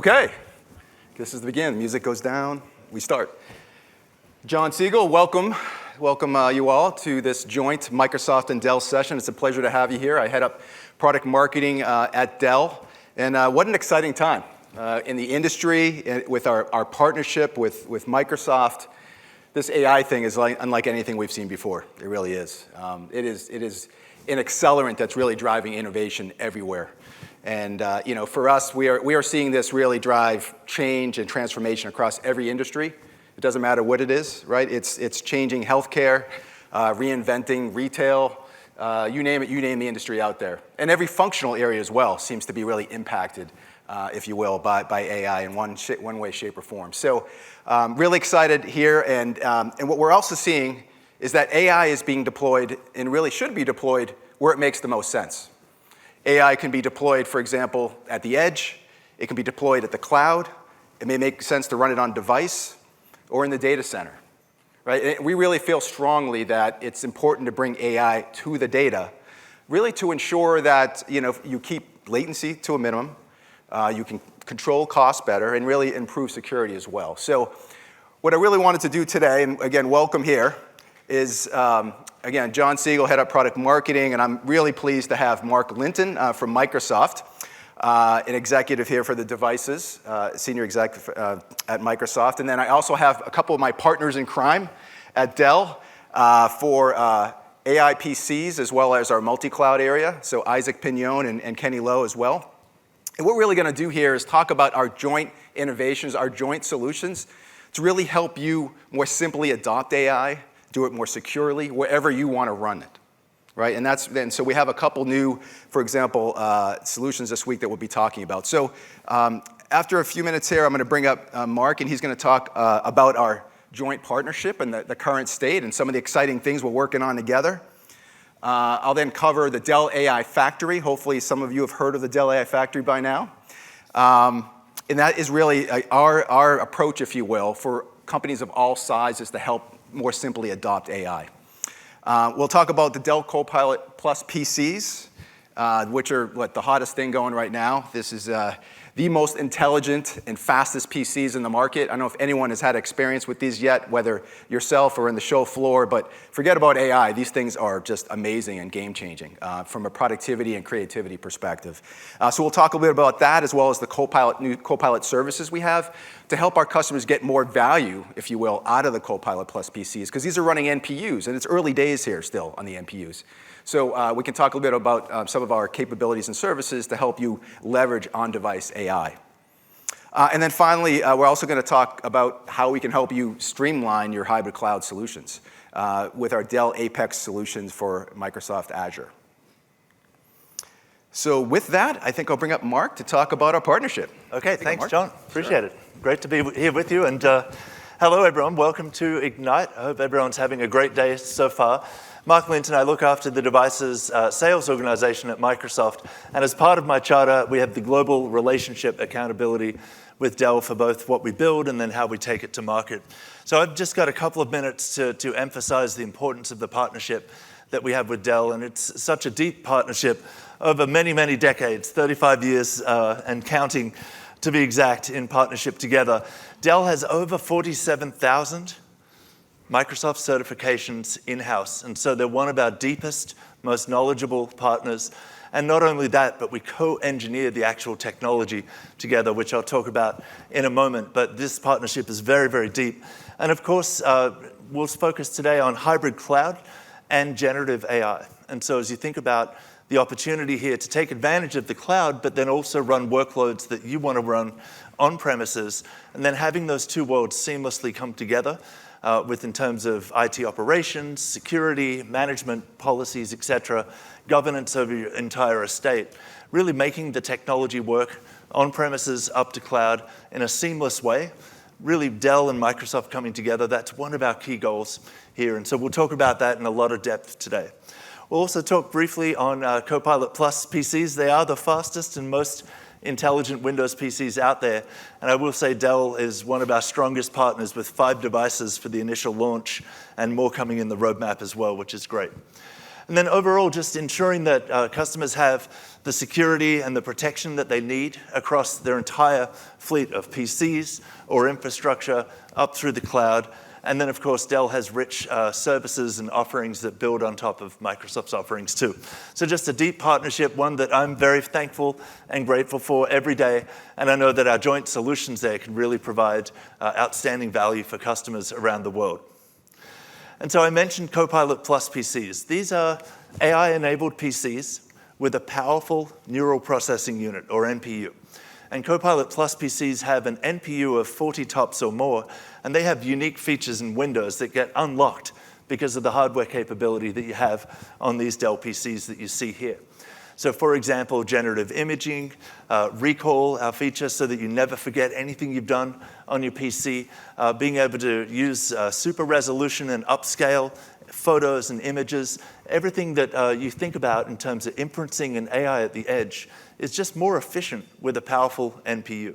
Okay, this is the beginning. Music goes down, we start. John Siegel, welcome you all to this joint Microsoft and Dell session. It's a pleasure to have you here. I head up product marketing at Dell, and what an exciting time in the industry with our partnership with Microsoft. This AI thing is unlike anything we've seen before. It really is. It is an accelerant that's really driving innovation everywhere. And for us, we are seeing this really drive change and transformation across every industry. It doesn't matter what it is, right? It's changing healthcare, reinventing retail, you name it, you name the industry out there. And every functional area as well seems to be really impacted, if you will, by AI in one way, shape, or form. So really excited here. And what we're also seeing is that AI is being deployed and really should be deployed where it makes the most sense. AI can be deployed, for example, at the edge. It can be deployed at the cloud. It may make sense to run it on device or in the data center, right? And we really feel strongly that it's important to bring AI to the data, really to ensure that you keep latency to a minimum, you can control costs better, and really improve security as well. So what I really wanted to do today, and again, welcome here, is again, John Siegel, head up product marketing, and I'm really pleased to have Mark Linton from Microsoft, an executive here for the devices, senior executive at Microsoft. And then I also have a couple of my partners in crime at Dell for AI PCs as well as our multi-cloud area, so Isaac Pignon and Kenny Lowe as well. And what we're really going to do here is talk about our joint innovations, our joint solutions to really help you more simply adopt AI, do it more securely, wherever you want to run it, right? And so we have a couple new, for example, solutions this week that we'll be talking about. So after a few minutes here, I'm going to bring up Mark, and he's going to talk about our joint partnership and the current state and some of the exciting things we're working on together. I'll then cover the Dell AI Factory. Hopefully some of you have heard of the Dell AI Factory by now. And that is really our approach, if you will, for companies of all sizes to help more simply adopt AI. We'll talk about the Dell Copilot Plus PCs, which are the hottest thing going right now. This is the most intelligent and fastest PCs in the market. I don't know if anyone has had experience with these yet, whether yourself or in the show floor, but forget about AI. These things are just amazing and game-changing from a productivity and creativity perspective. So we'll talk a bit about that, as well as the new Copilot services we have to help our customers get more value, if you will, out of the Copilot Plus PCs, because these are running NPUs, and it's early days here still on the NPUs. So we can talk a little bit about some of our capabilities and services to help you leverage on-device AI. And then finally, we're also going to talk about how we can help you streamline your hybrid cloud solutions with our Dell Apex solutions for Microsoft Azure. So with that, I think I'll bring up Mark to talk about our partnership. Okay, thanks, John. Appreciate it. Great to be here with you. And hello, everyone. Welcome to Ignite. I hope everyone's having a great day so far. Mark Linton, I look after the devices sales organization at Microsoft. And as part of my charter, we have the global relationship accountability with Dell for both what we build and then how we take it to market. So I've just got a couple of minutes to emphasize the importance of the partnership that we have with Dell. And it's such a deep partnership over many, many decades, 35 years and counting to be exact in partnership together. Dell has over 47,000 Microsoft certifications in-house. And so they're one of our deepest, most knowledgeable partners. And not only that, but we co-engineer the actual technology together, which I'll talk about in a moment. But this partnership is very, very deep. And of course, we'll focus today on hybrid cloud and generative AI. And so as you think about the opportunity here to take advantage of the cloud, but then also run workloads that you want to run on premises, and then having those two worlds seamlessly come together in terms of IT operations, security, management, policies, et cetera, governance over your entire estate, really making the technology work on premises up to cloud in a seamless way. Really, Dell and Microsoft coming together, that's one of our key goals here. And so we'll talk about that in a lot of depth today. We'll also talk briefly on Copilot Plus PCs. They are the fastest and most intelligent Windows PCs out there. And I will say Dell is one of our strongest partners with 5 devices for the initial launch and more coming in the roadmap as well, which is great. And then overall, just ensuring that customers have the security and the protection that they need across their entire fleet of PCs or infrastructure up through the cloud. And then, of course, Dell has rich services and offerings that build on top of Microsoft's offerings too. So just a deep partnership, one that I'm very thankful and grateful for every day. And I know that our joint solutions there can really provide outstanding value for customers around the world. And so I mentioned Copilot Plus PCs. These are AI-enabled PCs with a powerful neural processing unit, or NPU. And Copilot Plus PCs have an NPU of 40 TOPS or more, and they have unique features and windows that get unlocked because of the hardware capability that you have on these Dell PCs that you see here. So for example, generative imaging, recall, our feature so that you never forget anything you've done on your PC, being able to use super resolution and upscale photos and images, everything that you think about in terms of inferencing and AI at the edge is just more efficient with a powerful NPU.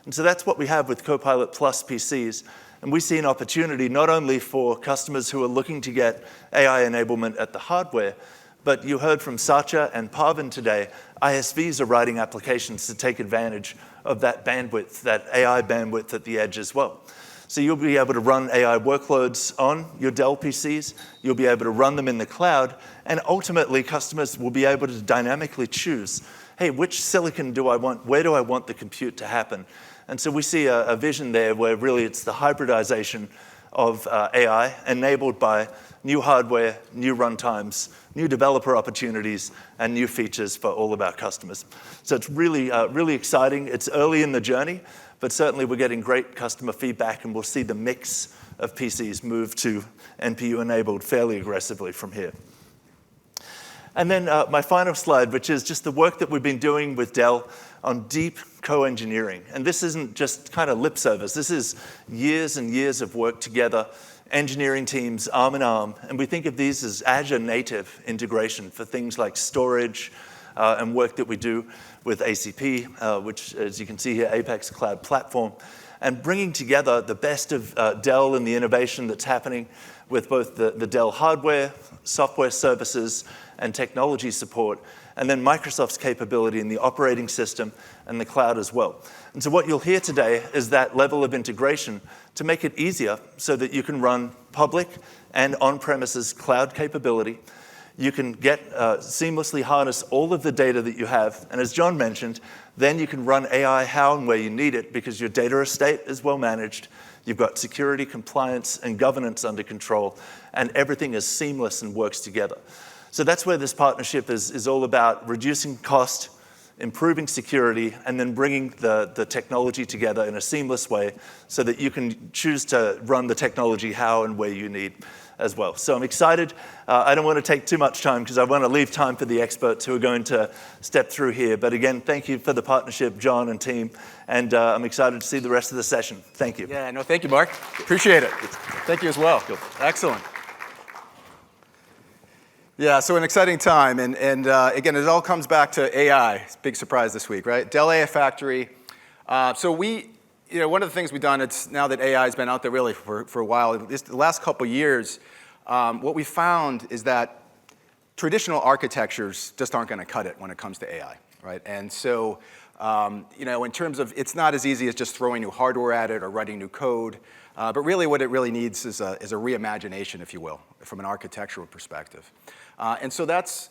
And so that's what we have with Copilot Plus PCs. And we see an opportunity not only for customers who are looking to get AI enablement at the hardware, but you heard from Satya and Pavan today, ISVs are writing applications to take advantage of that bandwidth, that AI bandwidth at the edge as well. So you'll be able to run AI workloads on your Dell PCs, you'll be able to run them in the cloud, and ultimately customers will be able to dynamically choose, hey, which silicon do I want, where do I want the compute to happen? And so we see a vision there where really it's the hybridization of AI enabled by new hardware, new runtimes, new developer opportunities, and new features for all of our customers. So it's really, really exciting. It's early in the journey, but certainly we're getting great customer feedback, and we'll see the mix of PCs move to NPU-enabled fairly aggressively from here. And then my final slide, which is just the work that we've been doing with Dell on deep co-engineering. And this isn't just kind of lip service. This is years and years of work together, engineering teams arm in arm. And we think of these as Azure native integration for things like storage and work that we do with ACP, which, as you can see here, Apex Cloud Platform, and bringing together the best of Dell and the innovation that's happening with both the Dell hardware, software services, and technology support, and then Microsoft's capability in the operating system and the cloud as well. And so what you'll hear today is that level of integration to make it easier so that you can run public and on-premises cloud capability. You can get seamlessly harness all of the data that you have, and as John mentioned, then you can run AI how and where you need it because your data estate is well managed, you've got security, compliance, and governance under control, and everything is seamless and works together. So that's where this partnership is all about reducing cost, improving security, and then bringing the technology together in a seamless way so that you can choose to run the technology how and where you need as well. So I'm excited. I don't want to take too much time because I want to leave time for the experts who are going to step through here. But again, thank you for the partnership, John and team, and I'm excited to see the rest of the session. Thank you. Yeah, no, thank you, Mark. Appreciate it. Thank you as well. Cool. Excellent. Yeah, so an exciting time, and again, it all comes back to AI. It's a big surprise this week, right? Dell AI Factory. So one of the things we've done, it's now that AI has been out there really for a while, the last couple of years, what we found is that traditional architectures just aren't going to cut it when it comes to AI, right? And so, in terms of, it's not as easy as just throwing new hardware at it or writing new code, but really what it really needs is a reimagination, if you will, from an architectural perspective. And so that's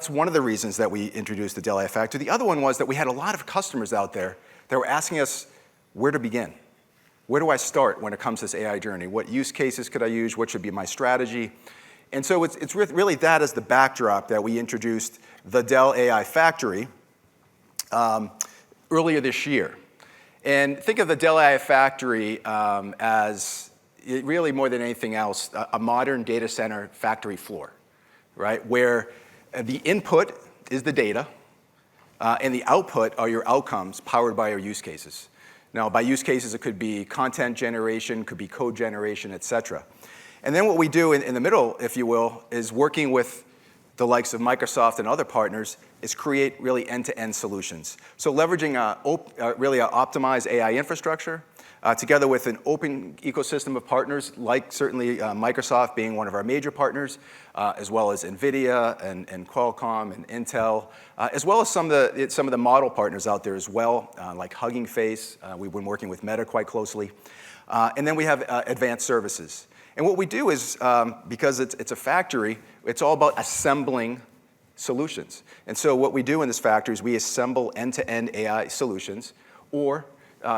one of the reasons that we introduced the Dell AI Factory. The other one was that we had a lot of customers out there that were asking us where to begin. Where do I start when it comes to this AI journey? What use cases could I use? What should be my strategy? And so it's really that as the backdrop that we introduced the Dell AI Factory earlier this year. And think of the Dell AI Factory as really more than anything else, a modern data center factory floor, right? Where the input is the data, and the output are your outcomes powered by your use cases. Now, by use cases, it could be content generation, could be code generation, et cetera. And then what we do in the middle, if you will, is working with the likes of Microsoft and other partners, is create really end-to-end solutions. So leveraging really an optimized AI infrastructure, together with an open ecosystem of partners, like certainly Microsoft being one of our major partners, as well as NVIDIA and Qualcomm and Intel, as well as some of the model partners out there as well, like Hugging Face. We've been working with Meta quite closely. And then we have advanced services. And what we do is, because it's a factory, it's all about assembling solutions. And so what we do in this factory is we assemble end-to-end AI solutions, or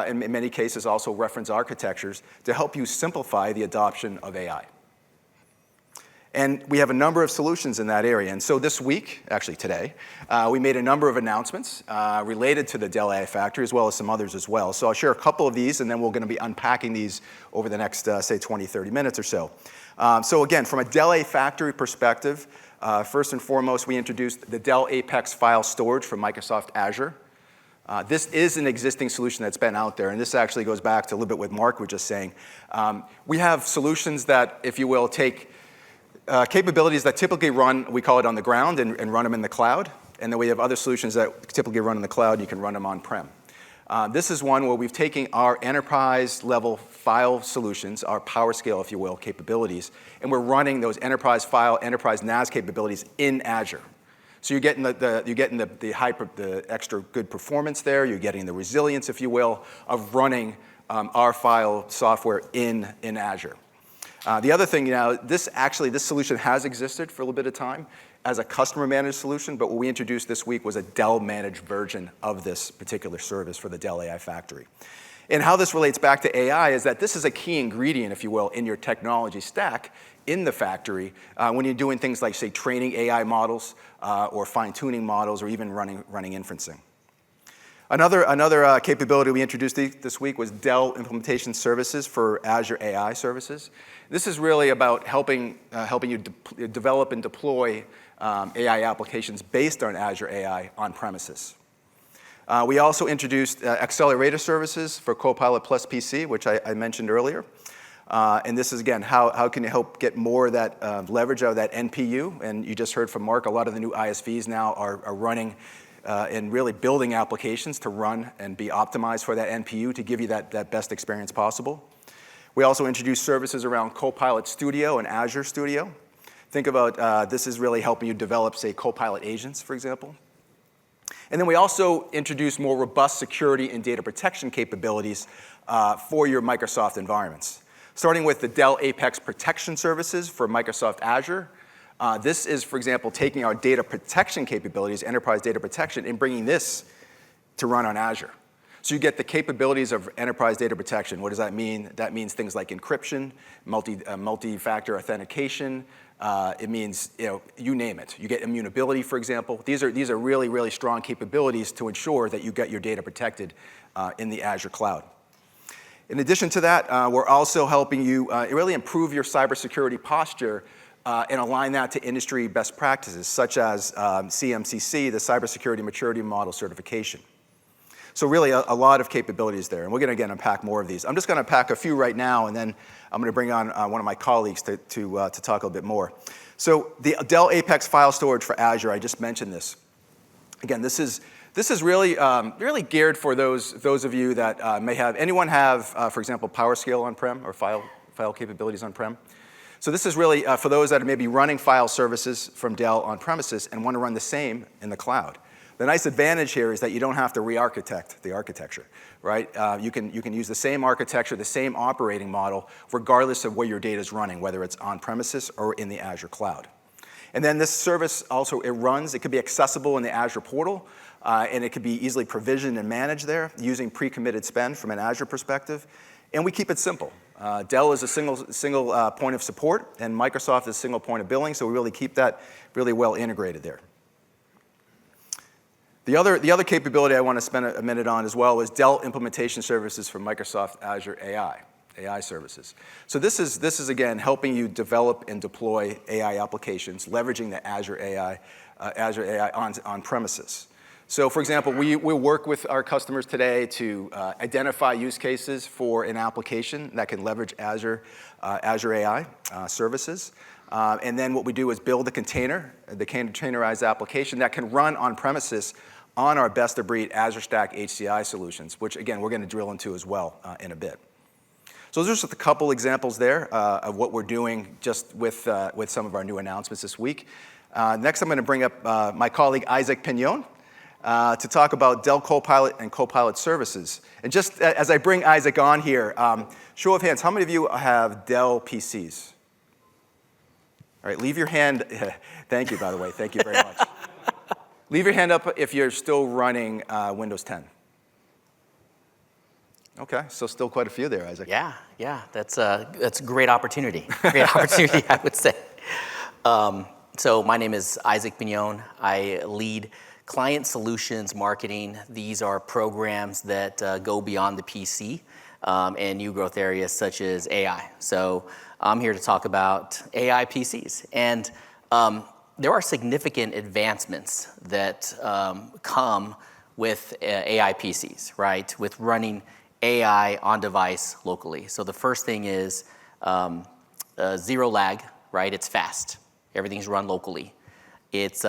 in many cases also reference architectures to help you simplify the adoption of AI. And we have a number of solutions in that area. And so this week, actually today, we made a number of announcements related to the Dell AI Factory, as well as some others as well. So I'll share a couple of these, and then we're going to be unpacking these over the next, say, 20, 30 minutes or so. So again, from a Dell AI Factory perspective, first and foremost, we introduced the Dell Apex File Storage for Microsoft Azure. This is an existing solution that's been out there, and this actually goes back to a little bit what Mark was just saying. We have solutions that, if you will, take capabilities that typically run, we call it on the ground, and run them in the cloud. And then we have other solutions that typically run in the cloud, you can run them on-prem. This is one where we've taken our enterprise-level file solutions, our PowerScale, if you will, capabilities, and we're running those enterprise file, enterprise NAS capabilities in Azure. So you're getting the extra good performance there. You're getting the resilience, if you will, of running our file software in Azure. The other thing, this solution has existed for a little bit of time as a customer-managed solution, but what we introduced this week was a Dell-managed version of this particular service for the Dell AI Factory. And how this relates back to AI is that this is a key ingredient, if you will, in your technology stack in the factory when you're doing things like, say, training AI models or fine-tuning models or even running inferencing. Another capability we introduced this week was Dell Implementation Services for Azure AI Services. This is really about helping you develop and deploy AI applications based on Azure AI on premises. We also introduced accelerator services for Copilot Plus PC, which I mentioned earlier. And this is, again, how can you help get more of that leverage out of that NPU? And you just heard from Mark, a lot of the new ISVs now are running and really building applications to run and be optimized for that NPU to give you that best experience possible. We also introduced services around Copilot Studio and Azure Studio. Think about this is really helping you develop, say, Copilot agents, for example. And then we also introduced more robust security and data protection capabilities for your Microsoft environments. Starting with the Dell Apex Protection Services for Microsoft Azure. This is, for example, taking our data protection capabilities, enterprise data protection, and bringing this to run on Azure. So you get the capabilities of enterprise data protection. What does that mean? That means things like encryption, multi-factor authentication. It means, you name it. You get immutability, for example. These are really, really strong capabilities to ensure that you get your data protected in the Azure cloud. In addition to that, we're also helping you really improve your cybersecurity posture and align that to industry best practices, such as CMCC, the Cybersecurity Maturity Model Certification. So really a lot of capabilities there, and we're going to, again, unpack more of these. I'm just going to unpack a few right now, and then I'm going to bring on one of my colleagues to talk a little bit more. So the Dell Apex File Storage for Azure, I just mentioned this. Again, this is really geared for those of you that may have, anyone have, for example, PowerScale on-prem or file capabilities on-prem? So this is really for those that are maybe running file services from Dell on premises and want to run the same in the cloud. The nice advantage here is that you don't have to re-architect the architecture, right? You can use the same architecture, the same operating model, regardless of where your data is running, whether it's on premises or in the Azure cloud. And then this service also, it could be accessible in the Azure portal, and it could be easily provisioned and managed there using pre-committed spend from an Azure perspective. And we keep it simple. Dell is a single point of support, and Microsoft is a single point of billing, so we really keep that really well integrated there. The other capability I want to spend a minute on as well is Dell Implementation Services for Microsoft Azure AI services. So this is again helping you develop and deploy AI applications, leveraging the Azure AI on premises. So for example, we work with our customers today to identify use cases for an application that can leverage Azure AI services. And then what we do is build a container, the containerized application that can run on premises on our best-of-breed Azure Stack HCI solutions, which again, we're going to drill into as well in a bit. So those are just a couple examples there of what we're doing just with some of our new announcements this week. Next, I'm going to bring up my colleague Isaac Pignon to talk about Dell Copilot and Copilot services. And just as I bring Isaac on here, show of hands, how many of you have Dell PCs? All right, leave your hand. Thank you, by the way. Thank you very much. Leave your hand up if you're still running Windows 10. Okay, so still quite a few there, Isaac. Yeah, that's a great opportunity. Great opportunity, I would say. So my name is Isaac Pignon. I lead client solutions marketing. These are programs that go beyond the PC and new growth areas such as AI. So I'm here to talk about AI PCs. And there are significant advancements that come with AI PCs, right? With running AI on device locally. So the first thing is zero lag, right? It's fast. Everything's run locally. It's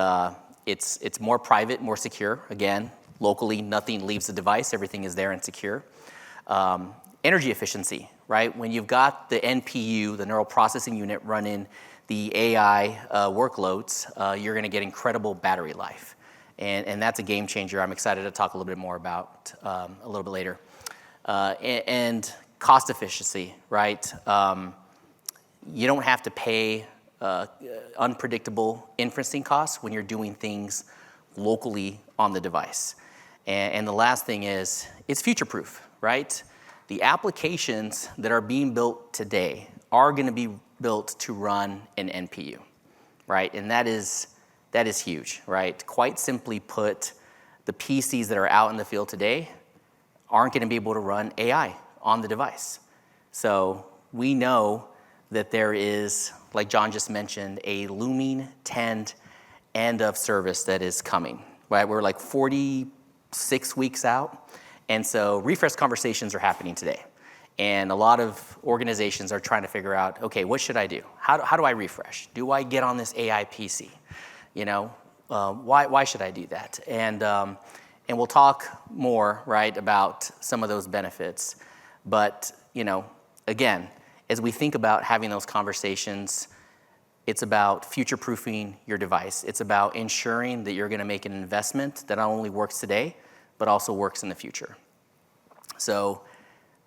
more private, more secure. Again, locally, nothing leaves the device. Everything is there and secure. Energy efficiency, right? When you've got the NPU, the neural processing unit, running the AI workloads, you're going to get incredible battery life. And that's a game changer. I'm excited to talk a little bit more about a little bit later. And cost efficiency, right? You don't have to pay unpredictable inferencing costs when you're doing things locally on the device. And the last thing is, it's future-proof, right? The applications that are being built today are going to be built to run an NPU, right? And that is huge, right? Quite simply put, the PCs that are out in the field today aren't going to be able to run AI on the device. So we know that there is, like John just mentioned, a looming 10 end of service that is coming, right? We're like 46 weeks out. And so refresh conversations are happening today. And a lot of organizations are trying to figure out, okay, what should I do? How do I refresh? Do I get on this AI PC? You know, why should I do that? And we'll talk more, right, about some of those benefits. But, you know, again, as we think about having those conversations, it's about future-proofing your device. It's about ensuring that you're going to make an investment that not only works today, but also works in the future. So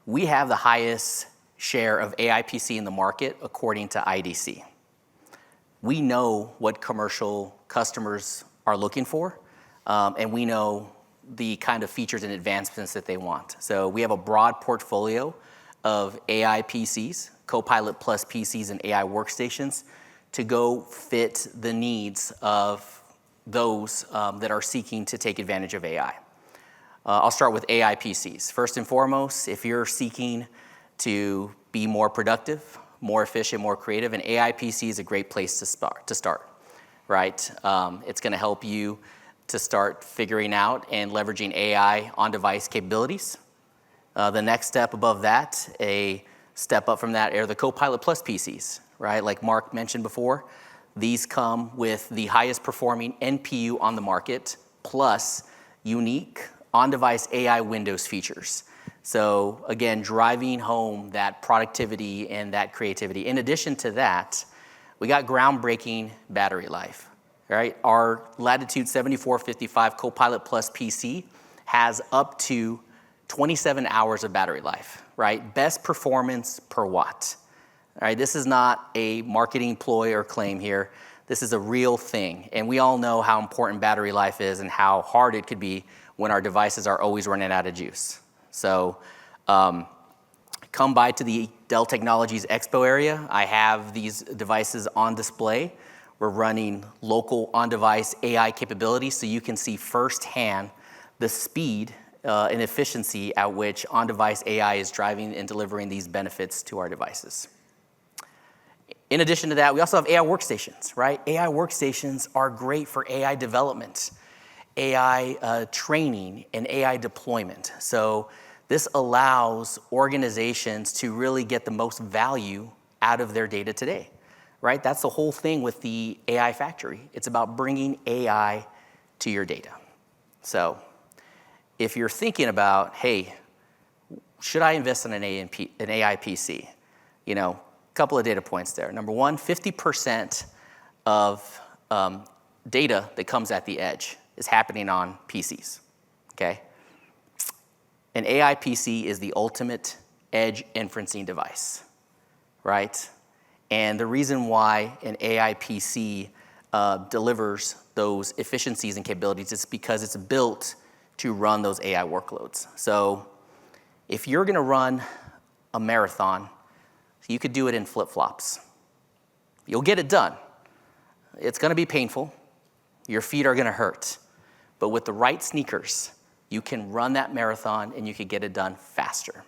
we have the highest share of AI PC in the market according to IDC. We know what commercial customers are looking for, and we know the kind of features and advancements that they want. So we have a broad portfolio of AI PCs, Copilot Plus PCs, and AI workstations to go fit the needs of those that are seeking to take advantage of AI. I'll start with AI PCs. First and foremost, if you're seeking to be more productive, more efficient, more creative, an AI PC is a great place to start, right? It's going to help you to start figuring out and leveraging AI on-device capabilities. The next step above that, a step up from that, are the Copilot Plus PCs, right? Like Mark mentioned before, these come with the highest performing NPU on the market, plus unique on-device AI Windows features. So again, driving home that productivity and that creativity. In addition to that, we got groundbreaking battery life, right? Our Latitude 7455 Copilot Plus PC has up to 27 hours of battery life, right? Best performance per watt. All right, this is not a marketing ploy or claim here. This is a real thing. And we all know how important battery life is and how hard it could be when our devices are always running out of juice. So come by to the Dell Technologies Expo area. I have these devices on display. We're running local on-device AI capabilities so you can see firsthand the speed and efficiency at which on-device AI is driving and delivering these benefits to our devices. In addition to that, we also have AI workstations, right? AI workstations are great for AI development. AI training and AI deployment. So this allows organizations to really get the most value out of their data today, right? That's the whole thing with the AI factory. It's about bringing AI to your data. So if you're thinking about, hey, should I invest in an AI PC? You know, a couple of data points there. Number one, 50% of data that comes at the edge is happening on PCs, okay? An AI PC is the ultimate edge inferencing device, right? And the reason why an AI PC delivers those efficiencies and capabilities is because it's built to run those AI workloads. So if you're gonna run a marathon, you could do it in flip-flops. You'll get it done. It's gonna be painful. Your feet are gonna hurt. But with the right sneakers, you can run that marathon and you could get it done faster.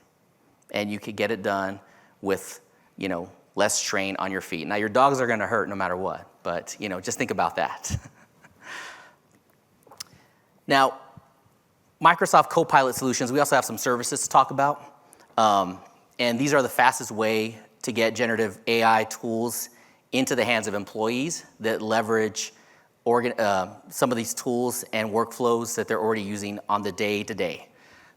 And you could get it done with, you know, less strain on your feet. Now your dogs are gonna hurt no matter what, but you know, just think about that. Now, Microsoft Copilot solutions, we also have some services to talk about. And these are the fastest way to get generative AI tools into the hands of employees that leverage some of these tools and workflows that they're already using on the day-to-day.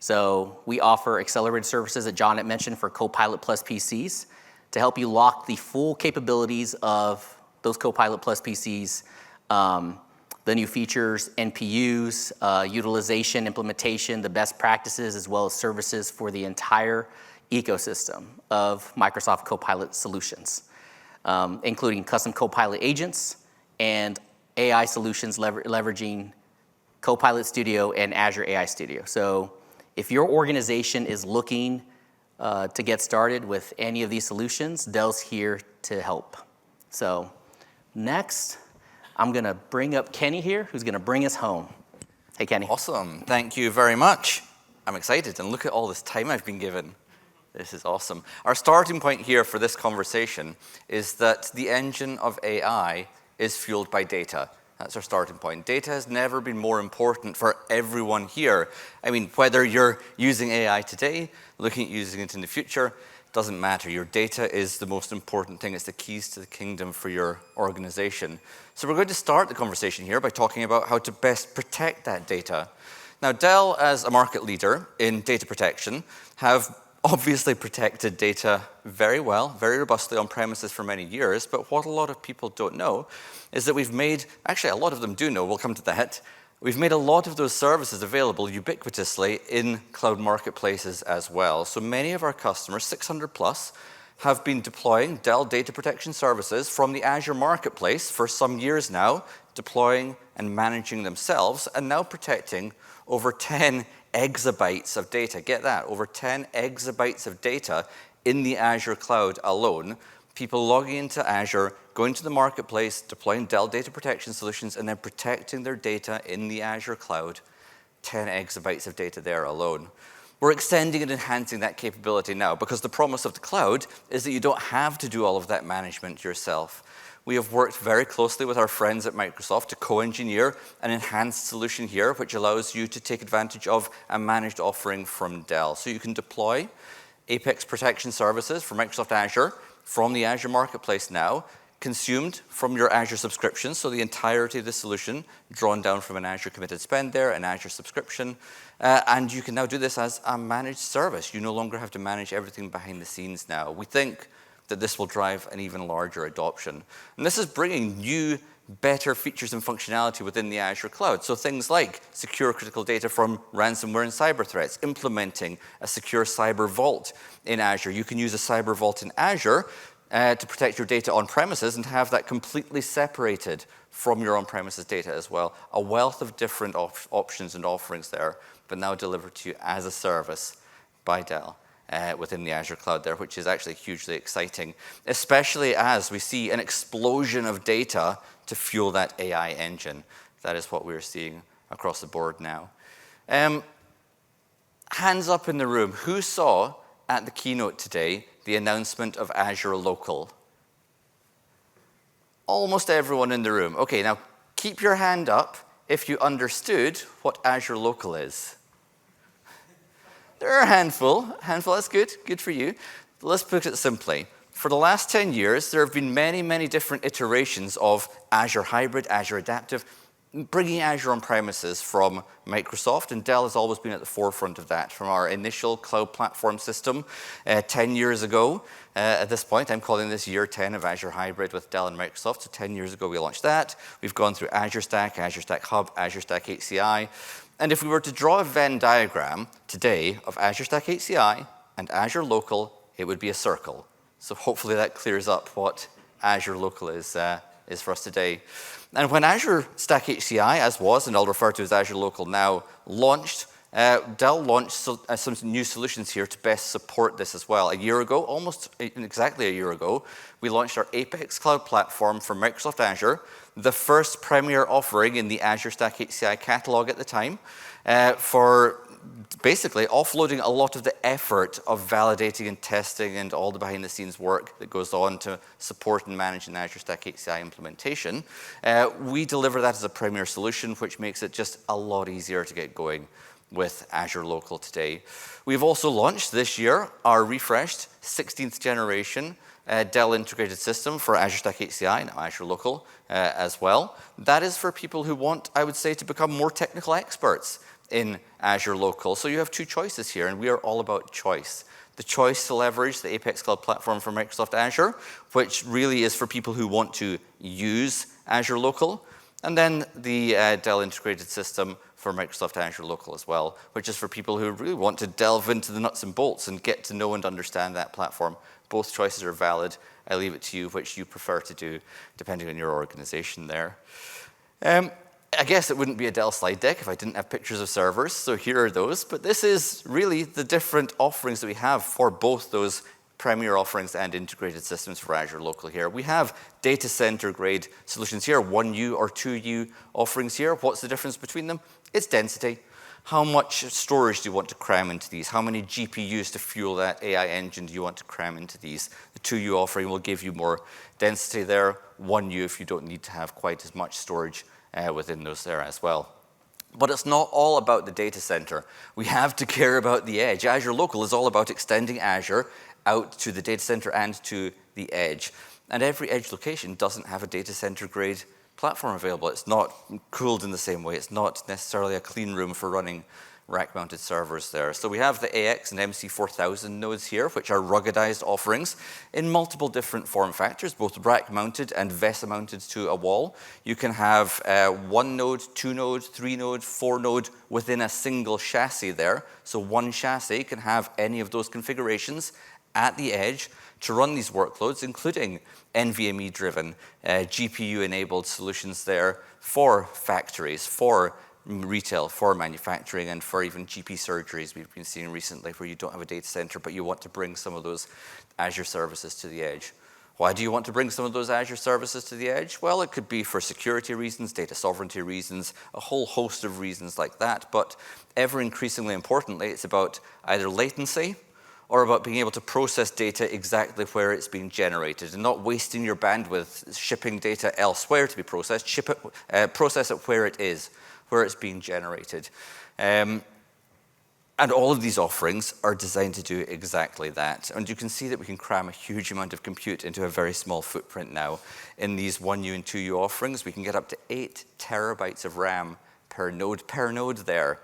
So we offer accelerated services that John had mentioned for Copilot Plus PCs to help you lock the full capabilities of those Copilot Plus PCs, the new features, NPUs, utilization, implementation, the best practices, as well as services for the entire ecosystem of Microsoft Copilot solutions, including custom Copilot agents and AI solutions leveraging Copilot Studio and Azure AI Studio. So if your organization is looking to get started with any of these solutions, Dell's here to help. So next, I'm gonna bring up Kenny here, who's gonna bring us home. Hey, Kenny. Awesome, thank you very much. I'm excited, and look at all this time I've been given. This is awesome. Our starting point here for this conversation is that the engine of AI is fueled by data. That's our starting point. Data has never been more important for everyone here. I mean, whether you're using AI today, looking at using it in the future, doesn't matter. Your data is the most important thing. It's the keys to the kingdom for your organization. So we're going to start the conversation here by talking about how to best protect that data. Now, Dell, as a market leader in data protection, have obviously protected data very well, very robustly on premises for many years, but what a lot of people don't know is that we've made, actually a lot of them do know, we'll come to that, we've made a lot of those services available ubiquitously in cloud marketplaces as well. So many of our customers, 600 plus, have been deploying Dell data protection services from the Azure marketplace for some years now, deploying and managing themselves, and now protecting over 10 exabytes of data. Get that, over 10 exabytes of data in the Azure cloud alone. People logging into Azure, going to the marketplace, deploying Dell data protection solutions, and then protecting their data in the Azure cloud. 10 exabytes of data there alone. We're extending and enhancing that capability now because the promise of the cloud is that you don't have to do all of that management yourself. We have worked very closely with our friends at Microsoft to co-engineer an enhanced solution here, which allows you to take advantage of a managed offering from Dell. So you can deploy Apex Protection Services for Microsoft Azure from the Azure Marketplace now, consumed from your Azure subscription, so the entirety of the solution drawn down from an Azure committed spend there, an Azure subscription, and you can now do this as a managed service. You no longer have to manage everything behind the scenes now. We think that this will drive an even larger adoption. And this is bringing new, better features and functionality within the Azure cloud. So things like secure critical data from ransomware and cyber threats, implementing a secure cyber vault in Azure. You can use a cyber vault in Azure to protect your data on premises and have that completely separated from your on-premises data as well. A wealth of different options and offerings there, but now delivered to you as a service by Dell. Within the Azure cloud there, which is actually hugely exciting, especially as we see an explosion of data to fuel that AI engine. That is what we're seeing across the board now. Hands up in the room, who saw at the keynote today the announcement of Azure Local? Almost everyone in the room. Okay, now keep your hand up if you understood what Azure Local is. There are a handful, that's good for you. Let's put it simply. For the last 10 years, there have been many, many different iterations of Azure Hybrid, Azure Adaptive, bringing Azure on premises from Microsoft, and Dell has always been at the forefront of that. From our initial cloud platform system 10 years ago, at this point, I'm calling this year 10 of Azure Hybrid with Dell and Microsoft, so 10 years ago we launched that. We've gone through Azure Stack Hub, Azure Stack HCI, and if we were to draw a Venn diagram today of Azure Stack HCI and Azure Local, it would be a circle. So hopefully that clears up what Azure Local is for us today. And when Azure Stack HCI, as was, and I'll refer to as Azure Local now, launched, Dell launched some new solutions here to best support this as well. A year ago, almost exactly a year ago, we launched our Apex Cloud Platform for Microsoft Azure, the first premier offering in the Azure Stack HCI catalog at the time, for basically offloading a lot of the effort of validating and testing and all the behind-the-scenes work that goes on to support and manage an Azure Stack HCI implementation. We deliver that as a premier solution, which makes it just a lot easier to get going with Azure Local today. We've also launched this year our refreshed 16th generation Dell integrated system for Azure Stack HCI, now Azure Local as well. That is for people who want, I would say, to become more technical experts in Azure Local. So you have two choices here, and we are all about choice. The choice to leverage the Apex Cloud Platform for Microsoft Azure, which really is for people who want to use Azure Local, and then the Dell integrated system for Microsoft Azure Local as well, which is for people who really want to delve into the nuts and bolts and get to know and understand that platform. Both choices are valid. I leave it to you which you prefer to do, depending on your organization there. I guess it wouldn't be a Dell slide deck if I didn't have pictures of servers, so here are those. But this is really the different offerings that we have for both those premier offerings and integrated systems for Azure Local here. We have data center grade solutions here, 1U or 2U offerings here. What's the difference between them? It's density. How much storage do you want to cram into these? How many GPUs to fuel that AI engine do you want to cram into these? The 2U offering will give you more density there. 1U if you don't need to have quite as much storage within those there as well. But it's not all about the data center. We have to care about the edge. Azure Local is all about extending Azure out to the data center and to the edge. And every edge location doesn't have a data center grade platform available. It's not cooled in the same way. It's not necessarily a clean room for running rack-mounted servers there. So we have the AX and MC4000 nodes here, which are ruggedized offerings in multiple different form factors, both rack-mounted and VESA-mounted to a wall. You can have 1 node, 2 node, 3 node, 4 node within a single chassis there. So one chassis can have any of those configurations at the edge to run these workloads, including NVMe-driven, GPU-enabled solutions there for factories, for retail, for manufacturing, and for even GP surgeries we've been seeing recently where you don't have a data center, but you want to bring some of those Azure services to the edge. Why do you want to bring some of those Azure services to the edge? Well, it could be for security reasons, data sovereignty reasons, a whole host of reasons like that, but ever increasingly importantly, it's about either latency or about being able to process data exactly where it's being generated and not wasting your bandwidth shipping data elsewhere to be processed, process it where it is, where it's being generated. And all of these offerings are designed to do exactly that. And you can see that we can cram a huge amount of compute into a very small footprint now. In these 1U and 2U offerings, we can get up to 8 terabytes of RAM per node there,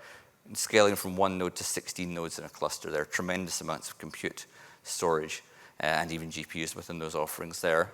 scaling from 1 node to 16 nodes in a cluster there. Tremendous amounts of compute, storage, and even GPUs within those offerings there.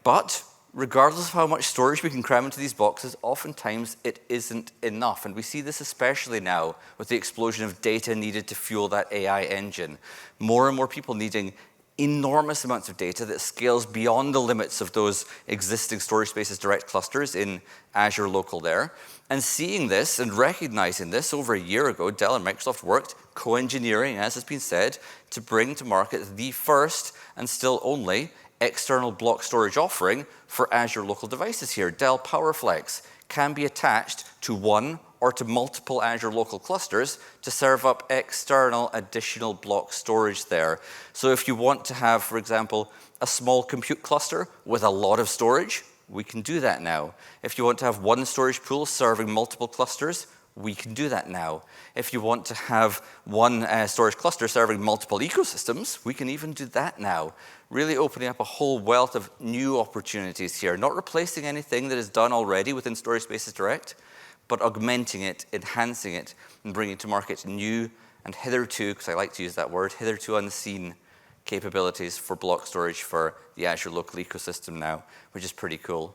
But regardless of how much storage we can cram into these boxes, oftentimes it isn't enough. And we see this especially now with the explosion of data needed to fuel that AI engine. More and more people needing enormous amounts of data that scales beyond the limits of those existing storage spaces direct clusters in Azure Local there. And seeing this and recognizing this over a year ago, Dell and Microsoft worked co-engineering, as has been said, to bring to market the first and still only external block storage offering for Azure Local devices here. Dell PowerFlex can be attached to one or to multiple Azure Local clusters to serve up external additional block storage there. So if you want to have, for example, a small compute cluster with a lot of storage, we can do that now. If you want to have one storage pool serving multiple clusters, we can do that now. If you want to have one storage cluster serving multiple ecosystems, we can even do that now. Really opening up a whole wealth of new opportunities here, not replacing anything that is done already within Storage Spaces Direct, but augmenting it, enhancing it, and bringing to market new and hitherto, because I like to use that word, hitherto unseen capabilities for block storage for the Azure local ecosystem now, which is pretty cool.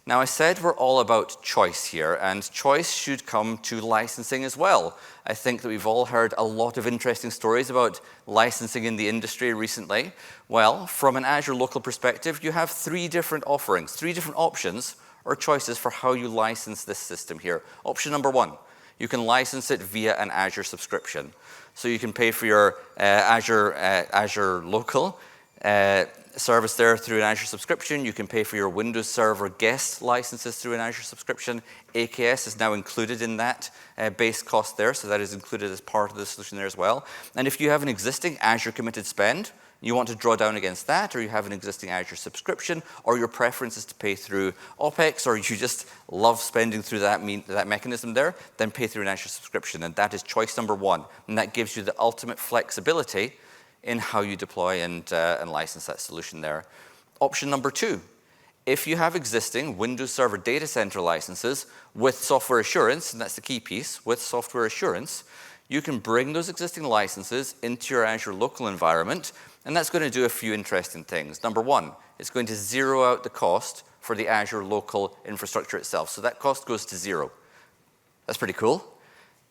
Now, I said we're all about choice here, and choice should come to licensing as well. I think that we've all heard a lot of interesting stories about licensing in the industry recently. Well, from an Azure local perspective, you have 3 different offerings, 3 different options or choices for how you license this system here. Option number 1, you can license it via an Azure subscription. So you can pay for your Azure local service there through an Azure subscription. You can pay for your Windows Server guest licenses through an Azure subscription. AKS is now included in that base cost there, so that is included as part of the solution there as well. And if you have an existing Azure committed spend, you want to draw down against that, or you have an existing Azure subscription, or your preference is to pay through OpEx, or you just love spending through that mechanism there, then pay through an Azure subscription. And that is choice number 1. And that gives you the ultimate flexibility in how you deploy and license that solution there. Option number 2, if you have existing Windows Server Data Center licenses with software assurance, and that's the key piece, with software assurance, you can bring those existing licenses into your Azure local environment, and that's going to do a few interesting things. Number 1, it's going to zero out the cost for the Azure local infrastructure itself. So that cost goes to 0. That's pretty cool.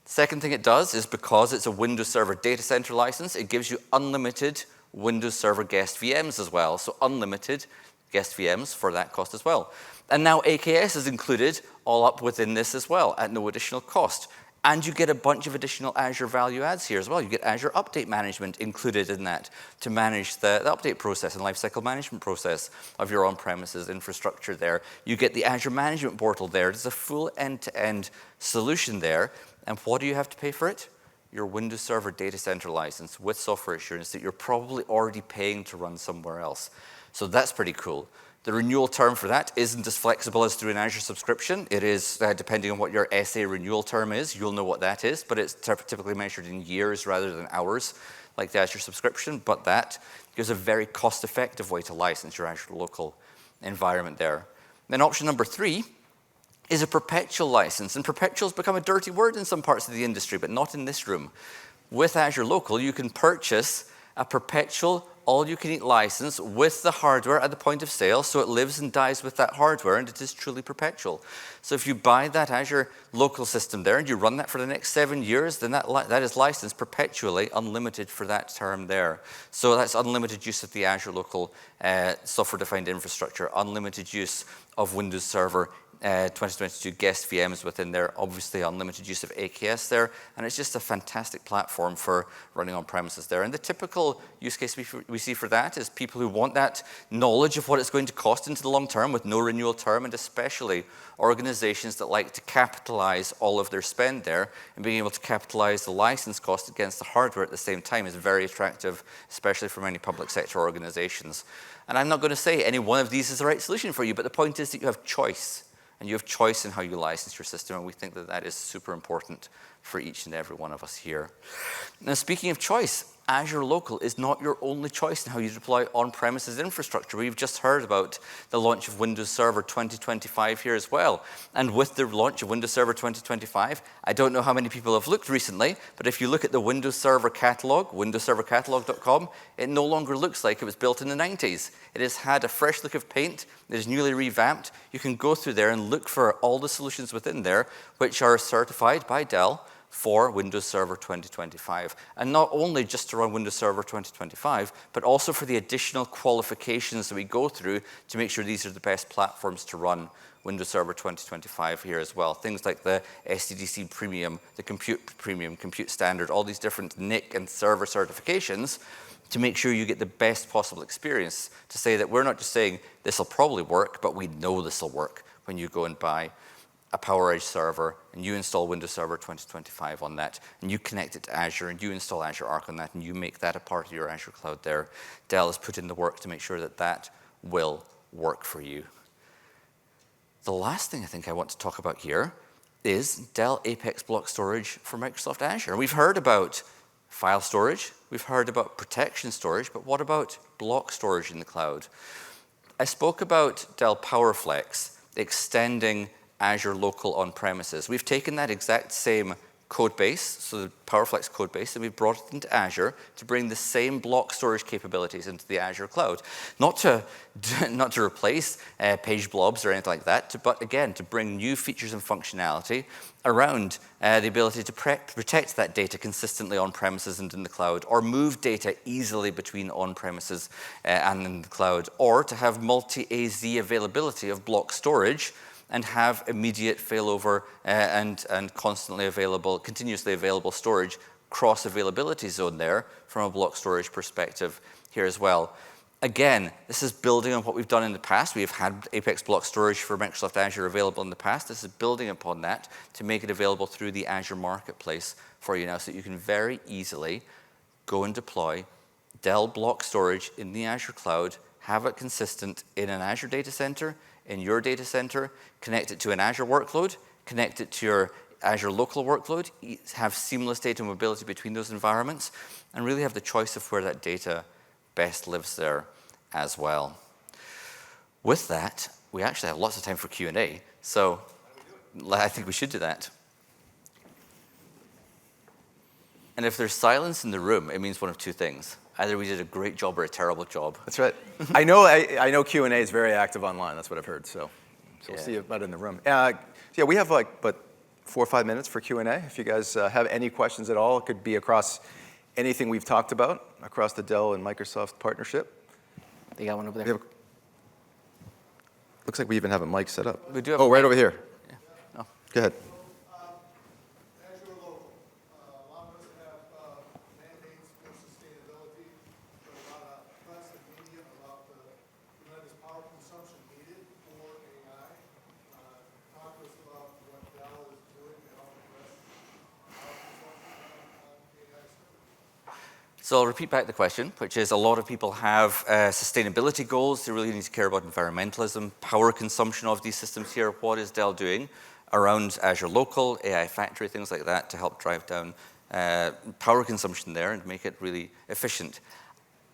Second thing it does is, because it's a Windows Server Data Center license, it gives you unlimited Windows Server guest VMs as well. So unlimited guest VMs for that cost as well. And now AKS is included all up within this as well at no additional cost. And you get a bunch of additional Azure value adds here as well. You get Azure Update Management included in that to manage the update process and lifecycle management process of your on-premises infrastructure there. You get the Azure Management Portal there. There's a full end-to-end solution there. And what do you have to pay for it? Your Windows Server Data Center license with software assurance that you're probably already paying to run somewhere else. So that's pretty cool. The renewal term for that isn't as flexible as through an Azure subscription. It is, depending on what your SA renewal term is, you'll know what that is, but it's typically measured in years rather than hours, like the Azure subscription. But that gives a very cost-effective way to license your Azure local environment there. Then option number 3 is a perpetual license. And perpetual has become a dirty word in some parts of the industry, but not in this room. With Azure Local, you can purchase a perpetual all-you-can-eat license with the hardware at the point of sale, so it lives and dies with that hardware, and it is truly perpetual. So if you buy that Azure Local system there and you run that for the next 7 years, then that is licensed perpetually, unlimited for that term there. So that's unlimited use of the Azure Local software-defined infrastructure, unlimited use of Windows Server 2022 guest VMs within there, obviously unlimited use of AKS there, and it's just a fantastic platform for running on premises there. And the typical use case we see for that is people who want that knowledge of what it's going to cost into the long term with no renewal term, and especially organizations that like to capitalize all of their spend there, and being able to capitalize the license cost against the hardware at the same time is very attractive, especially for many public sector organizations. And I'm not going to say any one of these is the right solution for you, but the point is that you have choice. And you have choice in how you license your system, and we think that that is super important for each and every one of us here. Now, speaking of choice, Azure Local is not your only choice in how you deploy on-premises infrastructure. We've just heard about the launch of Windows Server 2025 here as well. And with the launch of Windows Server 2025, I don't know how many people have looked recently, but if you look at the Windows Server catalog, windowsservercatalog.com, it no longer looks like it was built in the 90s. It has had a fresh look of paint. It is newly revamped. You can go through there and look for all the solutions within there, which are certified by Dell for Windows Server 2025. And not only just to run Windows Server 2025, but also for the additional qualifications that we go through to make sure these are the best platforms to run Windows Server 2025 here as well. Things like the SDDC Premium, the Compute Premium, Compute Standard, all these different NIC and server certifications to make sure you get the best possible experience, to say that we're not just saying this will probably work, but we know this will work when you go and buy a PowerEdge server, and you install Windows Server 2025 on that, and you connect it to Azure, and you install Azure Arc on that, and you make that a part of your Azure cloud there. Dell has put in the work to make sure that that will work for you. The last thing I think I want to talk about here is Dell Apex Block Storage for Microsoft Azure. We've heard about file storage, we've heard about protection storage, but what about block storage in the cloud? I spoke about Dell PowerFlex extending Azure Local on-premises. We've taken that exact same code base, so the PowerFlex code base, and we've brought it into Azure to bring the same block storage capabilities into the Azure cloud. Not to replace page blobs or anything like that, but again, to bring new features and functionality around the ability to protect that data consistently on-premises and in the cloud, or move data easily between on-premises and in the cloud, or to have multi-AZ availability of block storage and have immediate failover and constantly available, continuously available storage cross availability zone there from a block storage perspective here as well. Again, this is building on what we've done in the past. We've had Apex Block Storage for Microsoft Azure available in the past. This is building upon that to make it available through the Azure Marketplace for you now, so that you can very easily go and deploy Dell Block Storage in the Azure cloud, have it consistent in an Azure data center, in your data center, connect it to an Azure workload, connect it to your Azure local workload, have seamless data mobility between those environments, and really have the choice of where that data best lives there as well. With that, we actually have lots of time for Q&A, so I think we should do that. And if there's silence in the room, it means one of two things. Either we did a great job or a terrible job. That's right. I know Q&A is very active online. That's what I've heard. So we'll see you about in the room. Yeah, we have but 4 or 5 minutes for Q&A. If you guys have any questions at all, it could be across anything we've talked about, across the Dell and Microsoft partnership. They got one over there. Looks like we even have a mic set up. We do have right mic. over here. Yeah. Oh. Go ahead. Azure Local. A lot of us have mandates for sustainability. There's a lot of press and media about the tremendous power consumption needed for AI. Talk to us about what Dell is doing to help address power consumption on AI servers. So I'll repeat back the question, which is a lot of people have sustainability goals. They really need to care about environmentalism, power consumption of these systems here. What is Dell doing around Azure Local, AI Factory, things like that to help drive down power consumption there and make it really efficient?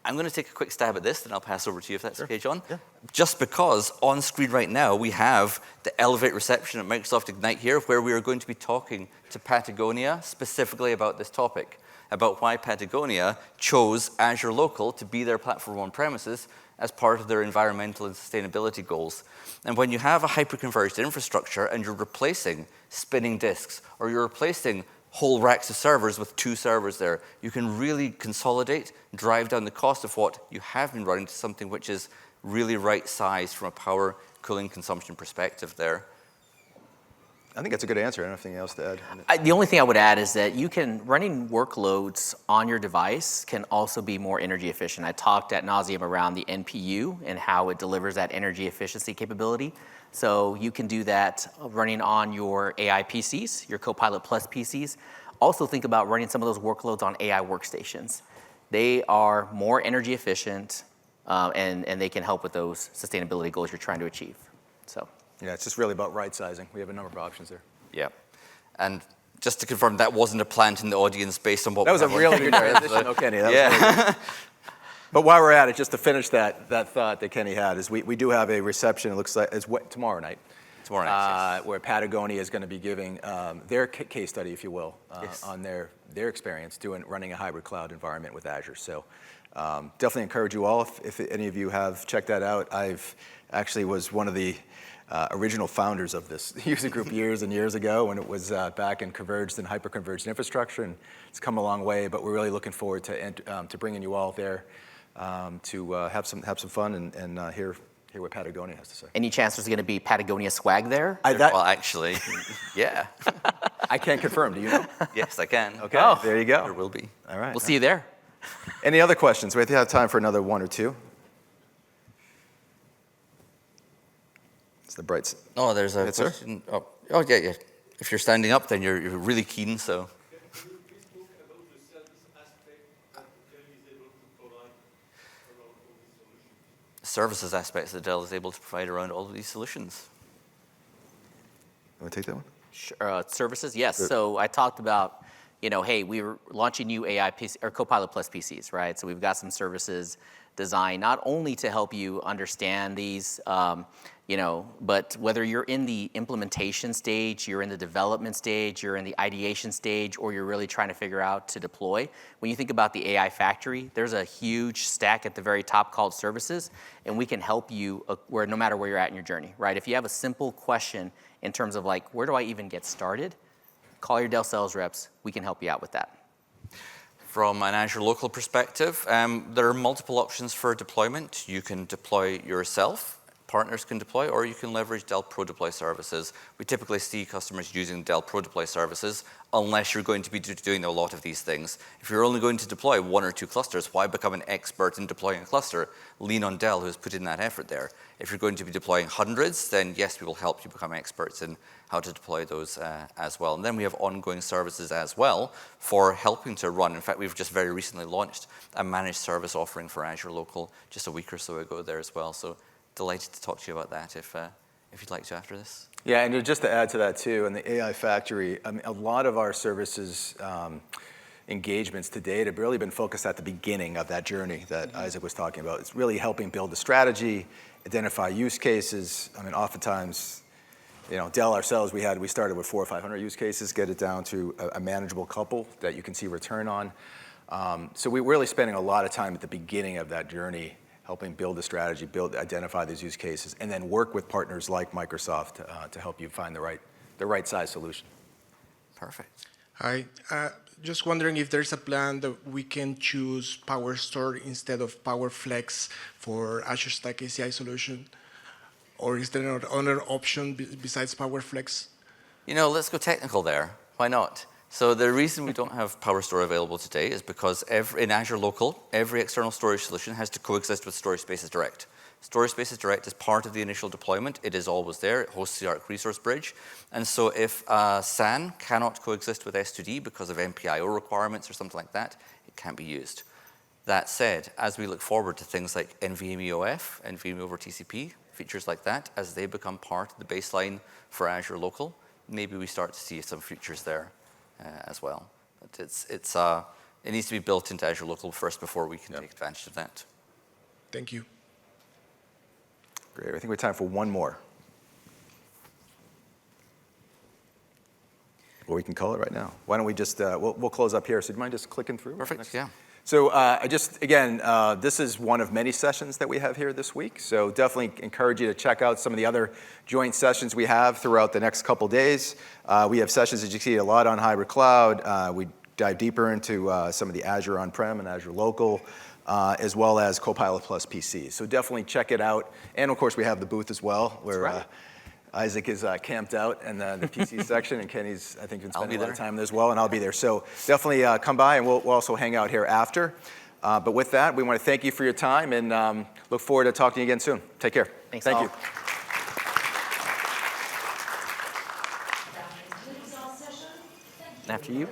I'm going to take a quick stab at this, then I'll pass over to you if that's okay, John. Yeah. Just because on screen right now we have the Elevate reception at Microsoft Ignite here, where we are going to be talking to Patagonia specifically about this topic, about why Patagonia chose Azure Local to be their platform on premises as part of their environmental and sustainability goals. And when you have a hyper-converged infrastructure and you're replacing spinning disks, or you're replacing whole racks of servers with 2 servers there, you can really consolidate, drive down the cost of what you have been running to something which is really right sized from a power cooling consumption perspective there. I think that's a good answer. I don't have anything else to add. The only thing I would add is that running workloads on your device can also be more energy efficient. I talked ad nauseum around the NPU and how it delivers that energy efficiency capability. So you can do that running on your AI PCs, your Copilot Plus PCs. Also think about running some of those workloads on AI workstations. They are more energy efficient and they can help with those sustainability goals you're trying to achieve. So. Yeah, it's just really about right sizing. We have a number of options there. Yeah. And just to confirm, that wasn't a plant in the audience based on what That was a really good transition, Kenny. That was really good. But while we're at it, just to finish that thought that Kenny had, is we do have a reception, it looks like, tomorrow night. Tomorrow night, yes. Where Patagonia is going to be giving their case study, if you will, Yes. on their experience running a hybrid cloud environment with Azure. So definitely encourage you all, if any of you have checked that out. I've actually was one of the original founders of this user group years and years ago when it was back in converged and hyper-converged infrastructure, and it's come a long way, but we're really looking forward to bringing you all there to have some fun and hear what Patagonia has to say. Any chance there's going to be Patagonia swag there? Well, actually, yeah. I can't confirm. Do you know? Yes, I can. Okay, Oh. there you go. There will be. All right. We'll see you there. Any other questions? We have time for another 1 or 2. It's the bright side. Oh, there's a Yes, sir? question. Oh, yeah. If you're standing up, then you're really keen, so. Can you please talk about the service aspect that Dell is able to provide around all these solutions? Services aspects that Dell is able to provide around all of these solutions. Want to take that one? Services, yes. So I talked about, hey, we were launching new AI PC, or Copilot Plus PCs, right? So we've got some services designed not only to help you understand these, but whether you're in the implementation stage, you're in the development stage, you're in the ideation stage, or you're really trying to figure out to deploy. When you think about the AI factory, there's a huge stack at the very top called services, and we can help you no matter where you're at in your journey, right? If you have a simple question in terms of like, where do I even get started? Call your Dell sales reps. We can help you out with that. From an Azure Local perspective, there are multiple options for deployment. You can deploy yourself, partners can deploy, or you can leverage Dell Pro Deploy services. We typically see customers using Dell Pro Deploy services unless you're going to be doing a lot of these things. If you're only going to deploy 1 or 2 clusters, why become an expert in deploying a cluster? Lean on Dell, who's put in that effort there. If you're going to be deploying hundreds, then yes, we will help you become experts in how to deploy those as well. And then we have ongoing services as well for helping to run. In fact, we've just very recently launched a managed service offering for Azure Local just a week or so ago there as well. So delighted to talk to you about that if you'd like to after this. Yeah, and just to add to that too, in the AI factory, I mean, a lot of our services engagements to date have really been focused at the beginning of that journey that Isaac was talking about. It's really helping build the strategy, identify use cases. I mean, oftentimes, Dell ourselves, we started with 400 or 500 use cases, get it down to a manageable couple that you can see return on. So we're really spending a lot of time at the beginning of that journey, helping build the strategy, identify those use cases, and then work with partners like Microsoft to help you find the right size solution. Perfect. Hi. Just wondering if there's a plan that we can choose PowerStore instead of PowerFlex for Azure Stack ACI solution? Or is there another option besides PowerFlex? Let's go technical there. Why not? So the reason we don't have PowerStore available today is because in Azure Local, every external storage solution has to coexist with Storage Spaces Direct. Storage Spaces Direct is part of the initial deployment. It is always there. It hosts the Arc Resource Bridge. And so if SAN cannot coexist with S2D because of MPIO requirements or something like that, it can't be used. That said, as we look forward to things like NVMe OF, NVMe over TCP, features like that, as they become part of the baseline for Azure Local, maybe we start to see some features there as well. But it needs to be built into Azure Local first before we can take advantage of that. Thank you. Great. I think we have time for one more. Or we can call it right now. Why don't we just, we'll close up here. So do you mind just clicking through? Perfect, yeah. So this is one of many sessions that we have here this week. So definitely encourage you to check out some of the other joint sessions we have throughout the next couple days. We have sessions that you see a lot on hybrid cloud. We dive deeper into some of the Azure on-prem and Azure Local, as well as Copilot Plus PCs. So definitely check it out. And of course, we have the booth as well, where Isaac is camped out in the PC section, and Kenny's, I think, been spending a lot of time there as well, and I'll be there. So definitely come by, and we'll also hang out here after. But with that, we want to thank you for your time, and look forward to talking to you again soon. Take care. Thanks, Thank all. you. After you.